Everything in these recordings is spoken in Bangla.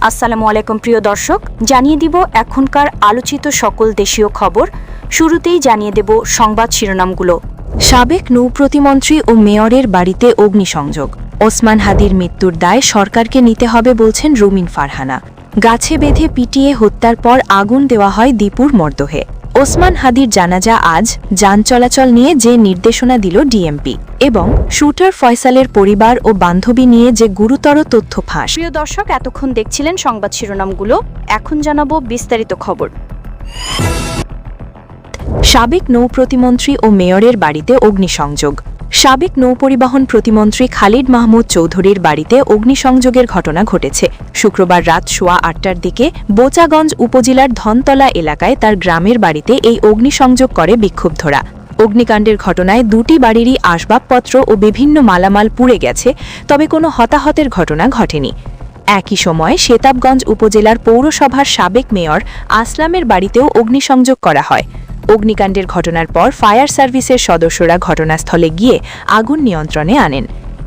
আসসালামু আলাইকুম প্রিয় দর্শক, জানিয়ে দিব এখনকার আলোচিত সকল দেশীয় খবর। শুরুতেই জানিয়ে দেব সংবাদ শিরোনামগুলো। সাবেক নৌ প্রতিমন্ত্রী ও মেয়রের বাড়িতে অগ্নিসংযোগ। ওসমান হাদির মৃত্যুর দায় সরকারকে নিতে হবে বলছেন রুমিন ফারহানা। গাছে বেঁধে পিটিয়ে হত্যার পর আগুন দেওয়া হয় দীপুর মরদেহে। ওসমান হাদির জানাজা আজ, যান চলাচল নিয়ে যে নির্দেশনা দিল ডিএমপি। এবং শুটার ফয়সালের পরিবার ও বান্ধবী নিয়ে যে গুরুতর তথ্য ফাঁস। প্রিয় দর্শক, এতক্ষণ দেখছিলেন সংবাদ শিরোনামগুলো, এখন জানাবো বিস্তারিত খবর। সাবেক নৌ প্রতিমন্ত্রী ও মেয়রের বাড়িতে অগ্নিসংযোগ। সাবেক নৌপরিবহন প্রতিমন্ত্রী খালিদ মাহমুদ চৌধুরীর বাড়িতে অগ্নিসংযোগের ঘটনা ঘটেছে। শুক্রবার রাত 8:15টার দিকে বোচাগঞ্জ উপজেলার ধনতলা এলাকায় তার গ্রামের বাড়িতে এই অগ্নিসংযোগ করে বিক্ষুব্ধরা। অগ্নিকাণ্ডের ঘটনায় দুটি বাড়িরই আসবাবপত্র ও বিভিন্ন মালামাল পুড়ে গেছে, তবে কোনো হতাহতের ঘটনা ঘটেনি। একই সময়ে সেতাবগঞ্জ উপজেলার পৌরসভার সাবেক মেয়র আসলামের বাড়িতেও অগ্নিসংযোগ করা হয়। অগ্নিকাণ্ডের ঘটনার পর ফায়ার সার্ভিসের সদস্যরা ঘটনাস্থলে গিয়ে আগুন নিয়ন্ত্রণে আনেন।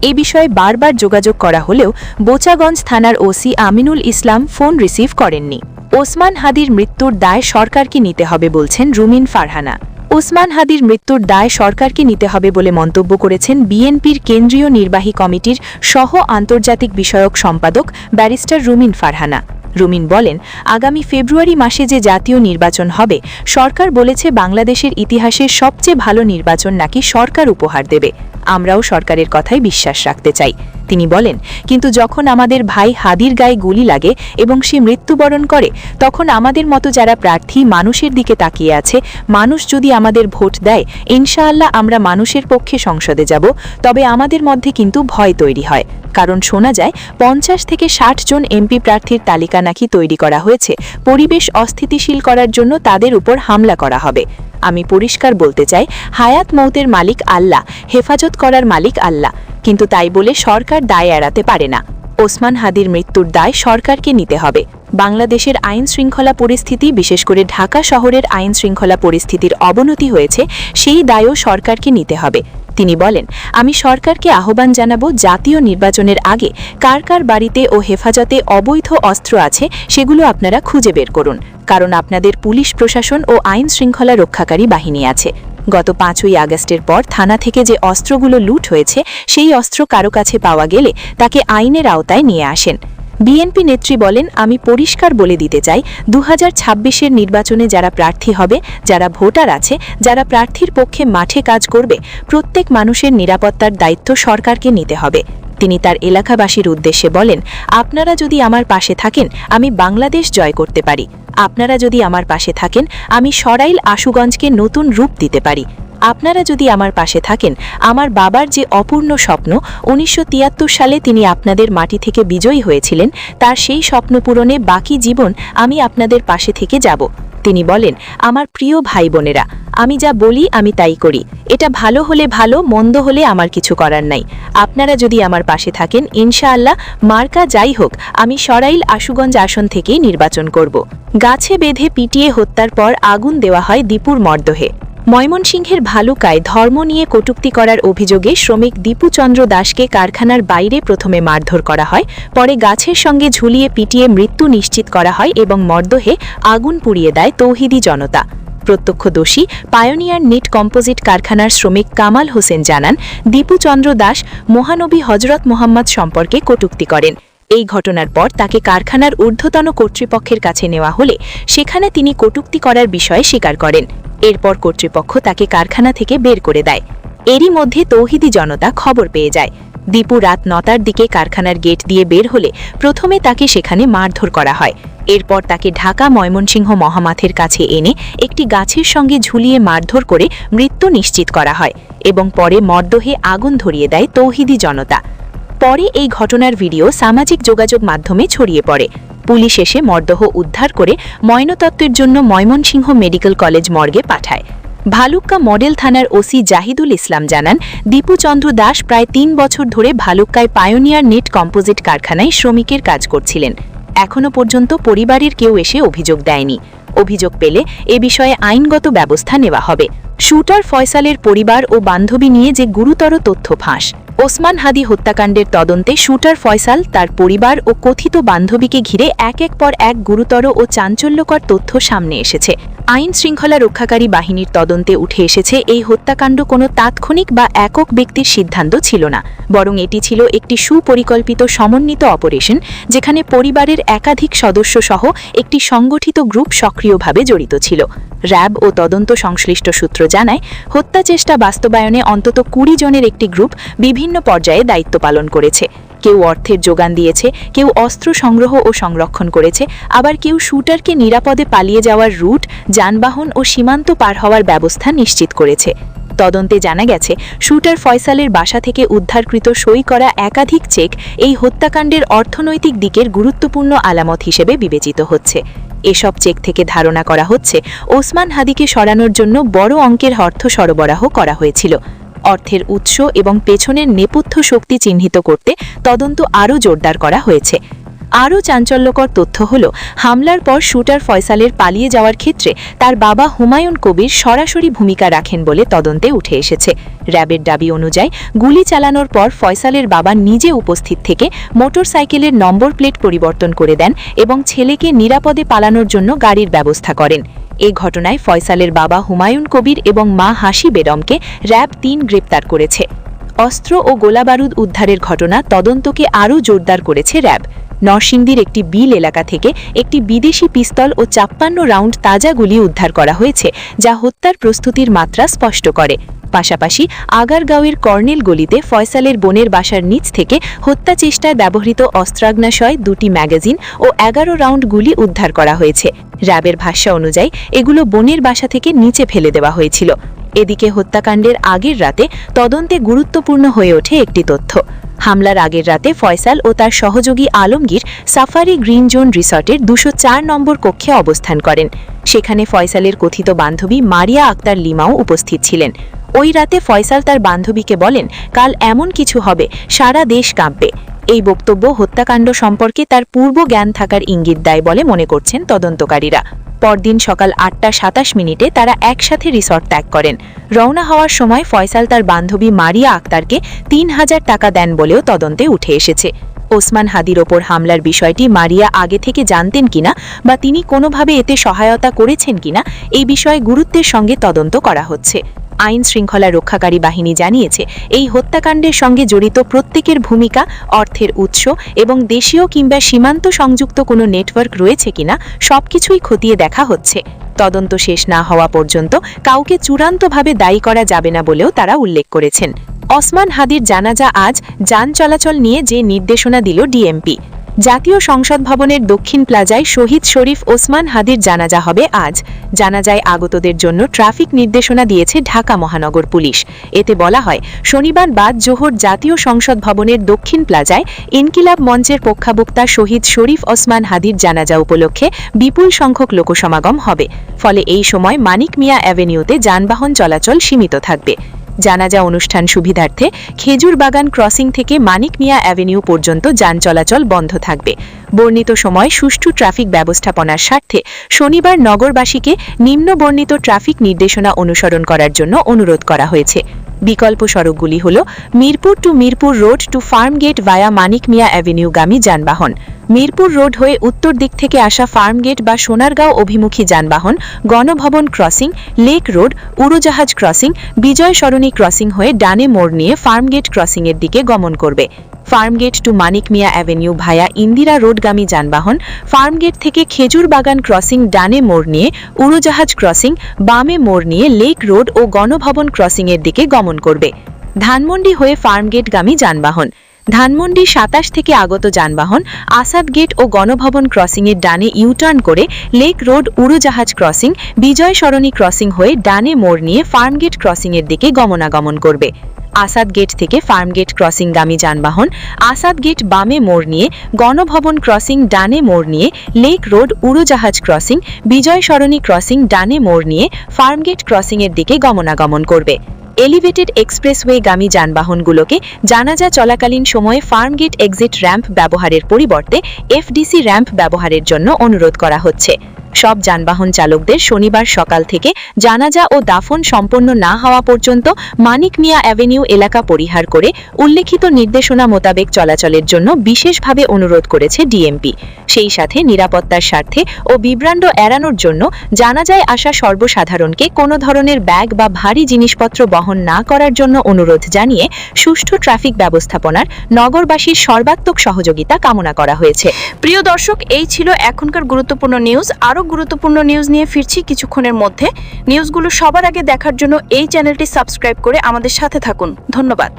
এ বিষয়ে বারবার যোগাযোগ করা হলেও বোচাগঞ্জ থানার OC Aminul Islam phone receive করেননি। ওসমান হাদির মৃত্যুর দায় সরকারকে নিতে হবে বলছেন রুমিন ফারহানা। ওসমান হাদির মৃত্যুর দায় সরকারকে নিতে হবে বলে মন্তব্য করেছেন বিএনপির কেন্দ্রীয় নির্বাহী কমিটির সহ আন্তর্জাতিক বিষয়ক সম্পাদক ব্যারিস্টার রুমিন ফারহানা। রুমিন বলেন, আগামী ফেব্রুয়ারি মাসে যে জাতীয় নির্বাচন হবে, সরকার বলেছে বাংলাদেশের ইতিহাসের সবচেয়ে ভালো নির্বাচন নাকি সরকার উপহার দেবে। আমরাও সরকারের কথায় বিশ্বাস রাখতে চাই। তিনি বলেন, কিন্তু যখন আমাদের ভাই হাদির গায়ে গুলি লাগে এবং সে মৃত্যুবরণ করে, তখন আমাদের মতো যারা প্রার্থী মানুষের দিকে তাকিয়ে আছে, মানুষ যদি আমাদের ভোট দেয়, ইনশাআল্লাহ আমরা মানুষের পক্ষে সংসদে যাব। তবে আমাদের মধ্যে কিন্তু ভয় তৈরি হয়, কারণ শোনা যায় 50 থেকে 60 জন এমপি প্রার্থীর তালিকা নাকি তৈরি করা হয়েছে পরিবেশ অস্থিতিশীল করার জন্য তাদের উপর হামলা করা হবে। আমি পরিষ্কার বলতে চাই, হায়াত মৌতের মালিক আল্লাহ, হেফাজত করার মালিক আল্লাহ, কিন্তু তাই বলে সরকার দায় এড়াতে পারে না। ওসমান হাদির মৃত্যুর দায় সরকারকে নিতে হবে। বাংলাদেশের আইন শৃঙ্খলা পরিস্থিতি, বিশেষ করে ঢাকা শহরের আইন শৃঙ্খলা পরিস্থিতির অবনতি হয়েছে, সেই দায়ও সরকারকে নিতে হবে। তিনি বলেন, আমি সরকারকে আহ্বান জানাবো, জাতীয় নির্বাচনের আগে কার কার বাড়িতে ও হেফাজতে অবৈধ অস্ত্র আছে সেগুলো আপনারা খুঁজে বের করুন, কারণ আপনাদের পুলিশ প্রশাসন ও আইন শৃঙ্খলা রক্ষাকারী বাহিনী আছে। গত 5ই আগস্টের পর থানা থেকে যে অস্ত্রগুলো লুট হয়েছে, সেই অস্ত্র কারো কাছে পাওয়া গেলে তাকে আইনের আওতায় নিয়ে আসেন। বিএনপি নেত্রী বলেন, আমি পরিষ্কার বলে দিতে চাই, 2026-এর নির্বাচনে যারা প্রার্থী হবে, যারা ভোটার আছে, যারা প্রার্থীর পক্ষে মাঠে কাজ করবে, প্রত্যেক মানুষের নিরাপত্তার দায়িত্ব সরকারকে নিতে হবে। তিনি তার এলাকাবাসীর উদ্দেশ্যে বলেন, আপনারা যদি আমার পাশে থাকেন, আমি বাংলাদেশ জয় করতে পারি। আপনারা যদি আমার পাশে থাকেন, আমি সরাইল আশুগঞ্জকে নতুন রূপ দিতে পারি। আপনারা যদি আমার পাশে থাকেন, আমার বাবার যে অপূর্ণ স্বপ্ন, 1973 সালে তিনি আপনাদের মাটি থেকে বিজয়ী হয়েছিলেন, তার সেই স্বপ্ন পূরণে বাকি জীবন আমি আপনাদের পাশে থেকে যাব। তিনি বলেন, আমার প্রিয় ভাই বোনেরা, আমি যা বলি আমি তাই করি। এটা ভালো হলে ভালো, মন্দ হলে আমার কিছু করার নাই। আপনারা যদি আমার পাশে থাকেন, ইনশাআল্লাহ মার্কা যাই হোক, আমি সরাইল আশুগঞ্জ আসন থেকেই নির্বাচন করব। গাছে বেঁধে পিটিয়ে হত্যার পর আগুন দেওয়া হয় দীপুর মরদেহে। ময়মনসিংহের ভালুকায় ধর্ম নিয়ে কটূক্তি করার অভিযোগে শ্রমিক দীপু চন্দ্র দাসকে কারখানার বাইরে প্রথমে মারধর করা হয়, পরে গাছের সঙ্গে ঝুলিয়ে পিটিয়ে মৃত্যু নিশ্চিত করা হয় এবং মরদেহে আগুন পুড়িয়ে দেয় তৌহিদি জনতা। প্রত্যক্ষদর্শী পায়োনিয়ার নিট কম্পোজিট কারখানার শ্রমিক কামাল হোসেন জানান, দীপু চন্দ্র দাস মহানবী হজরত মোহাম্মদ সম্পর্কে কটূক্তি করেন। এই ঘটনার পর তাকে কারখানার ঊর্ধ্বতন কর্তৃপক্ষের কাছে নেওয়া হলে সেখানে তিনি কটূক্তি করার বিষয়ে স্বীকার করেন। এরপর কর্তৃপক্ষ তাকে কারখানা থেকে বের করে দেয়। এরই মধ্যে তৌহিদি জনতা খবর পেয়ে যায়। দীপু রাত 9টার দিকে কারখানার গেট দিয়ে বের হলে প্রথমে তাকে সেখানে মারধর করা হয়। এরপর তাকে ঢাকা ময়মনসিংহ মহামাথের কাছে এনে একটি গাছের সঙ্গে ঝুলিয়ে মারধর করে মৃত্যু নিশ্চিত করা হয় এবং পরে মরদেহে আগুন ধরিয়ে দেয় তৌহিদি জনতা। পরে এই ঘটনার ভিডিও সামাজিক যোগাযোগ মাধ্যমে ছড়িয়ে পড়ে। পুলিশ এসে মরদেহ উদ্ধার করে ময়নাতদন্তের জন্য ময়মনসিংহ মেডিকেল কলেজ মর্গে পাঠায়। ভালুক্কা মডেল থানার ওসি জাহিদুল ইসলাম জানান, দীপু চন্দ্র দাস প্রায় 3 বছর ধরে ভালুক্কায় পায়োনিয়ার নিট কম্পোজিট কারখানায় শ্রমিকের কাজ করছিলেন। এখনও পর্যন্ত পরিবারের কেউ এসে অভিযোগ দেয়নি। অভিযোগ পেলে এ বিষয়ে আইনগত ব্যবস্থা নেওয়া হবে। শুটার ফয়সালের পরিবার ও বান্ধবী নিয়ে যে গুরুতর তথ্য ফাঁস। ওসমান হাদি হত্যাকাণ্ডের তদন্তে শুটার ফয়সাল তার পরিবার ও কথিত বান্ধবীকে ঘিরে একের পর এক গুরুতর ও চাঞ্চল্যকর তথ্য সামনে এসেছে। আইন শৃঙ্খলা রক্ষাকারী বাহিনীর তদন্তে উঠে এসেছে এই হত্যাকাণ্ড কোনো তাৎক্ষণিক বা একক ব্যক্তির সিদ্ধান্ত ছিল না, বরং এটি ছিল একটি সুপরিকল্পিত সমন্বিত অপারেশন, যেখানে পরিবারের একাধিক সদস্য সহ একটি সংগঠিত গ্রুপ সক্রিয়ভাবে জড়িত ছিল। র্যাব ও তদন্ত সংশ্লিষ্ট সূত্র জানায়, হত্যা চেষ্টা বাস্তবায়নে অন্তত 20 জনের একটি গ্রুপ বিভিন্ন পর্যায়ে দায়িত্ব পালন করেছে। কেউ অর্থের যোগান দিয়েছে, কেউ অস্ত্র সংগ্রহ ও সংরক্ষণ করেছে, আবার কেউ শুটারকে নিরাপদে পালিয়ে যাওয়ার রুট, যানবাহন ও সীমান্ত পার হওয়ার ব্যবস্থা নিশ্চিত করেছে। তদন্তে জানা গেছে, শুটার ফয়সালের বাসা থেকে উদ্ধারকৃত সই করা একাধিক চেক এই হত্যাকাণ্ডের অর্থনৈতিক দিকের গুরুত্বপূর্ণ আলামত হিসেবে বিবেচিত হচ্ছে। এসব চেক থেকে ধারণা করা হচ্ছে ওসমান হাদিকে সরানোর জন্য বড় অঙ্কের অর্থ সরবরাহ করা হয়েছিল। অর্থের উৎস এবং পেছনের নেপথ্য শক্তি চিহ্নিত করতে তদন্ত আরও জোরদার করা হয়েছে। আরও চাঞ্চল্যকর তথ্য হল, হামলার পর শুটার ফয়সালের পালিয়ে যাওয়ার ক্ষেত্রে তার বাবা হুমায়ুন কবির সরাসরি ভূমিকা রাখেন বলে তদন্তে উঠে এসেছে। র্যাবের দাবি অনুযায়ী গুলি চালানোর পর ফয়সালের বাবা নিজে উপস্থিত থেকে মোটরসাইকেলের নম্বর প্লেট পরিবর্তন করে দেন এবং ছেলেকে নিরাপদে পালানোর জন্য গাড়ির ব্যবস্থা করেন। এ ঘটনায় ফয়সালের বাবা হুমায়ুন কবির এবং মা হাসি বেগমকে র্যাব 3 গ্রেপ্তার করেছে। অস্ত্র ও গোলাবারুদ উদ্ধারের ঘটনা তদন্তকে আরও জোরদার করেছে র্যাব। নরসিংদীর একটি বিল এলাকা থেকে একটি বিদেশি পিস্তল ও 56 রাউন্ড তাজা গুলি উদ্ধার করা হয়েছে, যা হত্যার প্রস্তুতির মাত্রা স্পষ্ট করে। পাশাপাশি আগারগাঁওয়ের কর্নেল গলিতে ফয়সালের বোনের বাসার নিচ থেকে হত্যা চেষ্টায় ব্যবহৃত অস্ত্রাগ্নাশয় 2টি ম্যাগাজিন ও 11 রাউন্ড গুলি উদ্ধার করা হয়েছে। র্যাবের ভাষ্য অনুযায়ী এগুলো বোনের বাসা থেকে নিচে ফেলে দেওয়া হয়েছিল। এদিকে হত্যাকাণ্ডের আগের রাতে তদন্তে গুরুত্বপূর্ণ হয়ে ওঠে একটি তথ্য। হামলার আগের রাতে ফয়সাল ও তার সহযোগী আলমগীর সাফারি গ্রিন জোন রিসর্টের 204 নম্বর কক্ষে অবস্থান করেন। সেখানে ফয়সালের কথিত বান্ধবী মারিয়া আক্তার লিমাও উপস্থিত ছিলেন। ওই রাতে ফয়সাল তার বান্ধবীকে বলেন, কাল এমন কিছু হবে, সারা দেশ কাঁপবে। এই বক্তব্য হত্যাকাণ্ড সম্পর্কে তার পূর্ব জ্ঞান থাকার ইঙ্গিত দেয় বলে মনে করছেন তদন্তকারীরা। পরদিন সকাল 8:27 তারা একসাথে রিসর্ট ত্যাগ করেন। রওনা হওয়ার সময় ফয়সাল তার বান্ধবী মারিয়া আক্তারকে 3000 টাকা দেন বলেও তদন্তে উঠে এসেছে। ওসমান হাদির ওপর হামলার বিষয়টি মারিয়া আগে থেকে জানতেন কিনা বা তিনি কোনোভাবে এতে সহায়তা করেছেন কিনা, এই বিষয়ে গুরুত্বের সঙ্গে তদন্ত করা হচ্ছে। আইন শৃঙ্খলা রক্ষাকারী বাহিনী জানিয়েছে, এই হত্যাকাণ্ডের সঙ্গে জড়িত প্রত্যেকের ভূমিকা, অর্থের উৎস এবং দেশীয় কিংবা সীমান্ত সংযুক্ত কোনো নেটওয়ার্ক রয়েছে কিনা সবকিছুই খতিয়ে দেখা হচ্ছে। তদন্ত শেষ না হওয়া পর্যন্ত কাউকে চূড়ান্তভাবে দায়ী করা যাবে না বলেও তারা উল্লেখ করেছেন। ওসমান হাদির জানাজা আজ। যান চলাচল নিয়ে যে নির্দেশনা দিল ডিএমপি। জাতীয় সংসদ ভবনের দক্ষিণ প্লাজায় শহীদ শরীফ ওসমান হাদির জানাজা হবে আজ। জানাজায় আগতদের জন্য ট্রাফিক নির্দেশনা দিয়েছে ঢাকা মহানগর পুলিশ। এতে বলা হয়, শনিবার বাদ জোহর জাতীয় সংসদ ভবনের দক্ষিণ প্লাজায় ইনকিলাব মঞ্চের পক্ষাবক্তা শহীদ শরীফ ওসমান হাদির জানাজা উপলক্ষে বিপুল সংখ্যক লোকসমাগম হবে। ফলে এই সময় মানিক মিয়া অ্যাভিনিউতে যানবাহন চলাচল সীমিত থাকবে। জানাজা অনুষ্ঠান সুবিধার্থে খেজুর বাগান ক্রসিং থেকে মানিক মিয়া অ্যাভিনিউ পর্যন্ত যান চলাচল বন্ধ থাকবে। বর্ণিত সময় সুষ্ঠু ট্রাফিক ব্যবস্থাপনার স্বার্থে শনিবার নগরবাসীকে নিম্ন বর্ণিত ট্রাফিক নির্দেশনা অনুসরণ করার জন্য অনুরোধ করা হয়েছে। বিকল্প সড়কগুলি হল Mirpur to Mirpur road to Farmgate via Manik Mia avenue গামী যানবাহন, মিরপুর রোড হয়ে উত্তর দিক থেকে আসা ফার্মগেট বা সোনারগাঁও অভিমুখী যানবাহন গণভবন ক্রসিং, লেক রোড, উড়োজাহাজ ক্রসিং, বিজয় সরণী ক্রসিং হয়ে ডানে মোড় নিয়ে ফার্মগেট ক্রসিংয়ের দিকে গমন করবে। ফার্মগেট টু মানিক মিয়া অ্যাভিনিউ ভায়া ইন্দিরা রোডগামী যানবাহন ফার্মগেট থেকে খেজুর বাগান ক্রসিং ডানে মোড় নিয়ে উড়োজাহাজ ক্রসিং, বামে মোড় নিয়ে লেক রোড ও গণভবন ক্রসিংয়ের দিকে গমন করবে। ধানমন্ডি হয়ে ফার্মগেটগামী যানবাহন, ধানমন্ডি 27 থেকে আগত যানবাহন আসাদ গেট ও গণভবন ক্রসিংয়ের ডানে ইউটার্ন করে লেক রোড, উড়োজাহাজ ক্রসিং, বিজয় সরণী ক্রসিং হয়ে ডানে মোড় নিয়ে ফার্মগেট ক্রসিংয়ের দিকে গমনাগমন করবে। আসাদ গেট থেকে ফার্মগেট ক্রসিংগামী যানবাহন আসাদ গেট বামে মোড় নিয়ে গণভবন ক্রসিং ডানে মোড় নিয়ে লেক রোড, উড়োজাহাজ ক্রসিং, বিজয় সরণী ক্রসিং ডানে মোড় নিয়ে ফার্মগেট ক্রসিংয়ের দিকে গমনাগমন করবে। এলিভেটেড এক্সপ্রেসওয়ে গামী যানবাহনগুলোকে জানাজা চলাকালীন সময়ে ফার্মগেট এক্সিট র্যাম্প ব্যবহারের পরিবর্তে এফডিসি র্যাম্প ব্যবহারের জন্য অনুরোধ করা হচ্ছে। সব যানবাহন চালকদের শনিবার সকাল থেকে জানাজা ও দাফন সম্পন্ন না হওয়া পর্যন্ত মানিক মিয়া অ্যাভিনিউ এলাকা পরিহার করে উল্লেখিত নির্দেশনা মোতাবেক চলাচলের জন্য বিশেষভাবে অনুরোধ করেছে ডিএমপি। সেই সাথে নিরাপত্তার স্বার্থে ও বিভ্রান্ত এড়ানোর জন্য জানাজায় আসা সর্বসাধারণকে কোনো ধরনের ব্যাগ বা ভারী জিনিসপত্র বহন না করার জন্য অনুরোধ জানিয়ে সুষ্ঠু ট্রাফিক ব্যবস্থাপনার নগরবাসীর সর্বাত্মক সহযোগিতা কামনা করা হয়েছে। প্রিয় দর্শক, এই ছিল এখনকার গুরুত্বপূর্ণ নিউজ। আরও গুরুত্বপূর্ণ নিউজ নিয়ে ফিরছি কিছুক্ষণের মধ্যে। নিউজগুলো সবার আগে দেখার জন্য এই চ্যানেলটি সাবস্ক্রাইব করে আমাদের সাথে থাকুন। ধন্যবাদ।